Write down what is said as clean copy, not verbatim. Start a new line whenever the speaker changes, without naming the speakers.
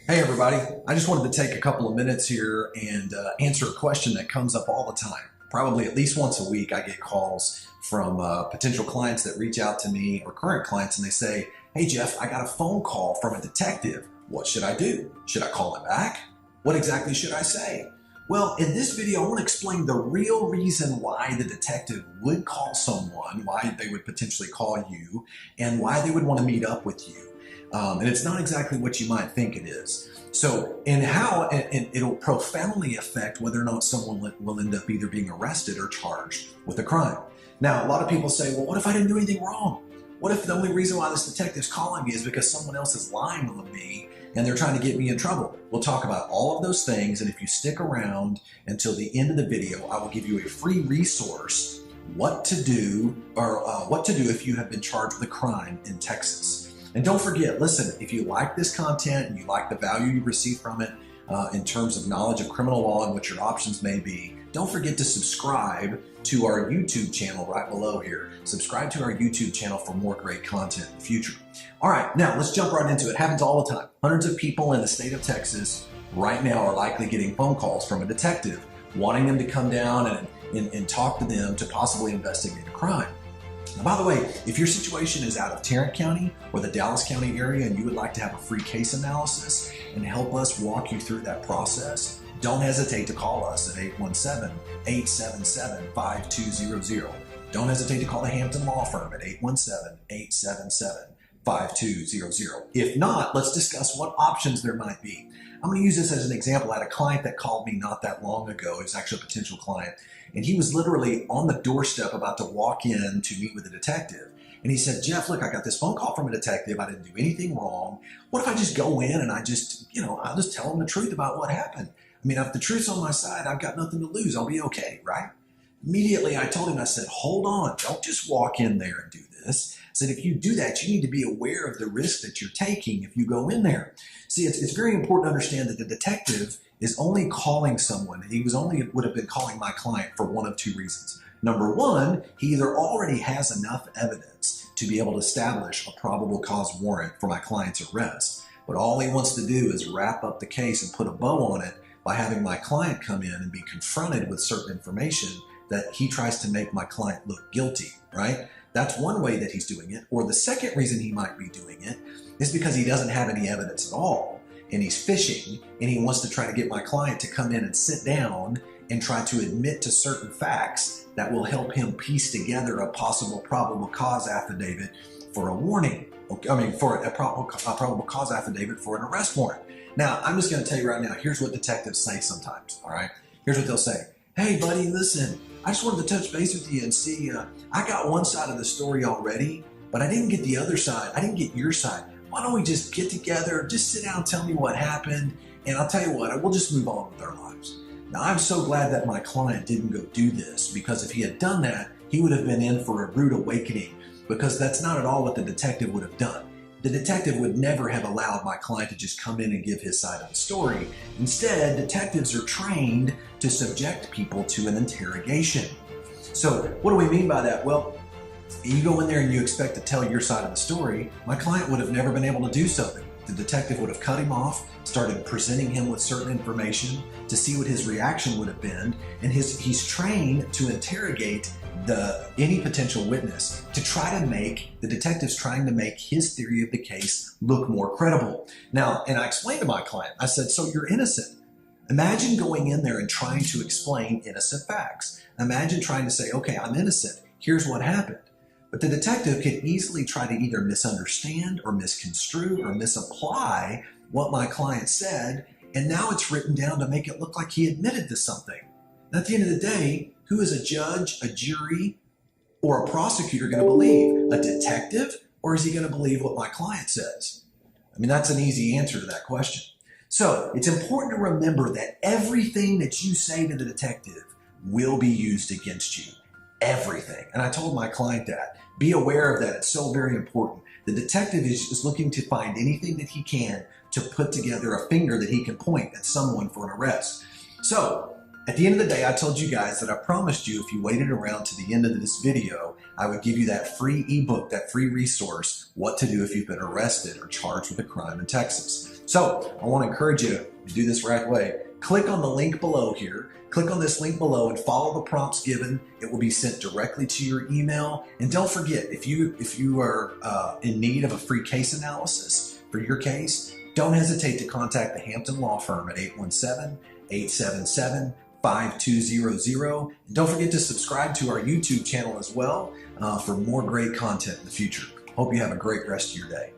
Hey everybody, I just wanted to take a couple of minutes here and answer a question that comes up all the time. Probably at least once a week I get calls from potential clients that reach out to me or current clients and they say, hey Jeff, I got a phone call from a detective. What should I do? Should I call him back? What exactly should I say? Well, in this video, I want to explain the real reason why the detective would call someone, why they would potentially call you, and why they would want to meet up with you. And it's not exactly what you might think it is. So, and how and it'll profoundly affect whether or not someone will end up either being arrested or charged with a crime. Now, a lot of people say, well, what if I didn't do anything wrong? What if the only reason why this detective's calling me is because someone else is lying on me and they're trying to get me in trouble? We'll talk about all of those things, and if you stick around until the end of the video, I will give you a free resource, what to do if you have been charged with a crime in Texas. And don't forget, listen, if you like this content and you like the value you receive from it in terms of knowledge of criminal law and what your options may be, don't forget to subscribe to our YouTube channel right below here. Subscribe to our YouTube channel for more great content in the future. All right, now let's jump right into it. It happens all the time. Hundreds of people in the state of Texas right now are likely getting phone calls from a detective wanting them to come down and talk to them to possibly investigate a crime. Now, by the way, if your situation is out of Tarrant County or the Dallas County area and you would like to have a free case analysis and help us walk you through that process, don't hesitate to call us at 817-877-5200. Don't hesitate to call the Hampton Law Firm at 817-877-5200. If not, let's discuss what options there might be. I'm going to use this as an example. I had a client that called me not that long ago. It was actually a potential client. And he was literally on the doorstep about to walk in to meet with a detective. And he said, Jeff, look, I got this phone call from a detective. I didn't do anything wrong. What if I just go in and I'll just tell him the truth about what happened? I mean, if the truth's on my side, I've got nothing to lose. I'll be okay, right? Immediately, I told him, I said, hold on. Don't just walk in there and do this. I said, if you do that, you need to be aware of the risk that you're taking if you go in there. See, it's very important to understand that the detective is only calling someone. He would have been calling my client for one of two reasons. Number one, he either already has enough evidence to be able to establish a probable cause warrant for my client's arrest, but all he wants to do is wrap up the case and put a bow on it by having my client come in and be confronted with certain information that he tries to make my client look guilty, right? That's one way that he's doing it. Or the second reason he might be doing it is because he doesn't have any evidence at all and he's fishing and he wants to try to get my client to come in and sit down and try to admit to certain facts that will help him piece together a possible probable cause affidavit for a warning. For a probable cause affidavit for an arrest warrant. Now, I'm just going to tell you right now, here's what detectives say sometimes, all right? Here's what they'll say. Hey, buddy, listen, I just wanted to touch base with you and see, I got one side of the story already, but I didn't get the other side. I didn't get your side. Why don't we just get together, just sit down and tell me what happened, and I'll tell you what, we'll just move on with our lives. Now, I'm so glad that my client didn't go do this, because if he had done that, he would have been in for a rude awakening, because that's not at all what the detective would have done. The detective would never have allowed my client to just come in and give his side of the story. Instead, detectives are trained to subject people to an interrogation. So what do we mean by that? Well, you go in there and you expect to tell your side of the story, my client would have never been able to do so. The detective would have cut him off, started presenting him with certain information to see what his reaction would have been, and he's trained to interrogate any potential witness to try to make, the detective's trying to make his theory of the case look more credible. Now, and I explained to my client, I said, so you're innocent. Imagine going in there and trying to explain innocent facts. Imagine trying to say, okay, I'm innocent. Here's what happened. But the detective could easily try to either misunderstand or misconstrue or misapply what my client said, and now it's written down to make it look like he admitted to something. And at the end of the day, who is a judge, a jury, or a prosecutor going to believe? A detective, or is he going to believe what my client says? I mean, that's an easy answer to that question. So it's important to remember that everything that you say to the detective will be used against you. Everything. And I told my client that. Be aware of that. It's so very important. The detective is looking to find anything that he can to put together a finger that he can point at someone for an arrest. So at the end of the day, I told you guys that I promised you if you waited around to the end of this video, I would give you that free ebook, that free resource, what to do if you've been arrested or charged with a crime in Texas. So I want to encourage you to do this right away. Click on the link below here. Click on this link below and follow the prompts given. It will be sent directly to your email. And don't forget, if you are in need of a free case analysis for your case, don't hesitate to contact the Hampton Law Firm at 817-877-5200. And don't forget to subscribe to our YouTube channel as well for more great content in the future. Hope you have a great rest of your day.